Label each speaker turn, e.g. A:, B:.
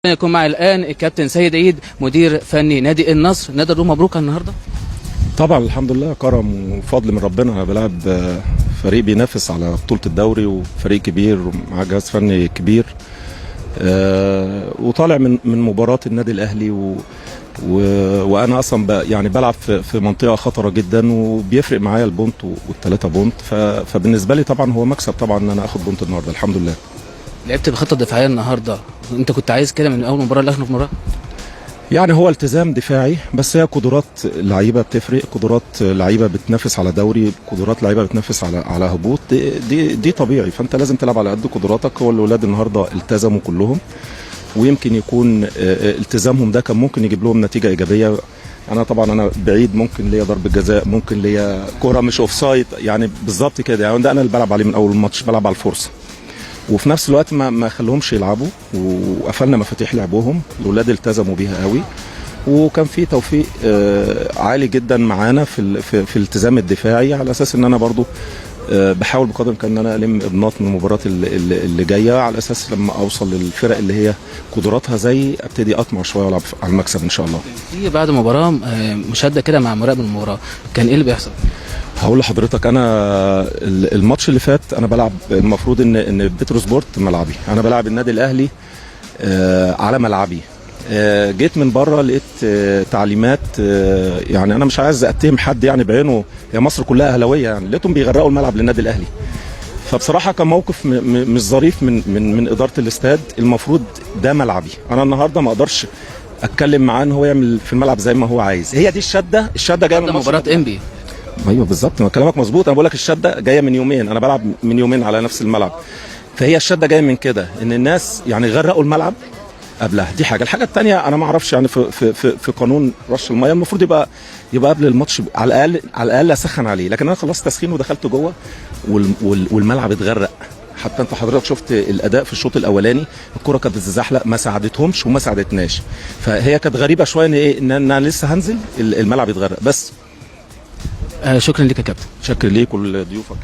A: يكون معي الآن الكابتن سيد عيد مدير فني نادي النصر. نقدر نقول مبروك على النهارده؟
B: طبعا الحمد لله، كرم وفضل من ربنا. انا بلعب فريق بينافس على بطولة الدوري وفريق كبير ومع جهاز فني كبير، وطالع من مباراة النادي الاهلي وانا اصلا يعني بلعب في منطقة خطرة جدا، وبيفرق معايا البونت والثلاثة بونت. فبالنسبة لي طبعا هو مكسب طبعا ان انا اخد بونت النهارده الحمد لله.
A: لعبت بخطة دفاعية النهارده، انت كنت عايز كده من اول مباراة لاخر مباراة؟
B: يعني هو التزام دفاعي، بس هي قدرات لعيبه بتفرق، قدرات لعيبه بتنافس على دوري، قدرات لعيبه بتنافس على هبوط. دي طبيعي، فانت لازم تلعب على قد قدراتك. هو الاولاد النهارده التزموا كلهم، ويمكن يكون التزامهم ده كان ممكن يجيب لهم نتيجه ايجابيه. انا طبعا انا بعيد، ممكن ليا ضربه جزاء، ممكن ليا كره مش اوف سايد، يعني بالظبط كده. يعني ده انا اللي بلعب عليه من اول الماتش، بلعب على الفرصه، وفي نفس الوقت ما خلوهمش يلعبوا، وقفلنا مفاتيح لعبهم. الاولاد التزموا بيها قوي، وكان في توفيق عالي جدا معانا في الالتزام الدفاعي، على اساس ان انا برضو بحاول بقدر الامكان ان انا الم ابناط من المباراه اللي جايه، على اساس لما اوصل للفرق اللي هي قدراتها زي ابتدي اطمع شويه والعب على المكسب ان شاء الله.
A: في بعد مباراة مشاهدة كده مع مراقب المباراة، كان ايه اللي بيحصل؟
B: هقول لحضرتك، انا الماتش اللي فات انا بلعب، المفروض ان بتروسبورت ملعبي، انا بلعب النادي الاهلي على ملعبي. جيت من بره لقيت تعليمات، يعني انا مش عايز اتهم حد يعني بعينه، هي مصر كلها اهلاويه، يعني لقيتهم بيغرقوا الملعب للنادي الاهلي. فبصراحه كان موقف مش ظريف من اداره الاستاد. المفروض ده ملعبي، انا النهارده ما اقدرش اتكلم معاه ان هو يعمل في الملعب زي ما هو عايز. هي دي الشده جايه من
A: مباراة انبي.
B: ايوه بالظبط، ما كلامك مظبوط. انا بقول لك الشده جايه من يومين، انا بلعب من يومين على نفس الملعب. فهي الشده جايه من كده، ان الناس يعني غرقوا الملعب قبلها. دي حاجه. الحاجه الثانيه، انا ما اعرفش يعني في قانون رش الميه المفروض يبقى قبل الماتش على الاقل اسخن عليه، لكن انا خلصت تسخين ودخلت جوه والملعب اتغرق. حتى انت حضرتك شفت الاداء في الشوط الاولاني، الكره كانت بتتزحلق، ما ساعدتهمش وما ساعدتناش. فهي كانت غريبه شويه ان ايه، ان انا لسه هنزل الملعب يتغرق بس.
A: شكرا لك يا كابتن.
B: شكر ليك ولضيوفك.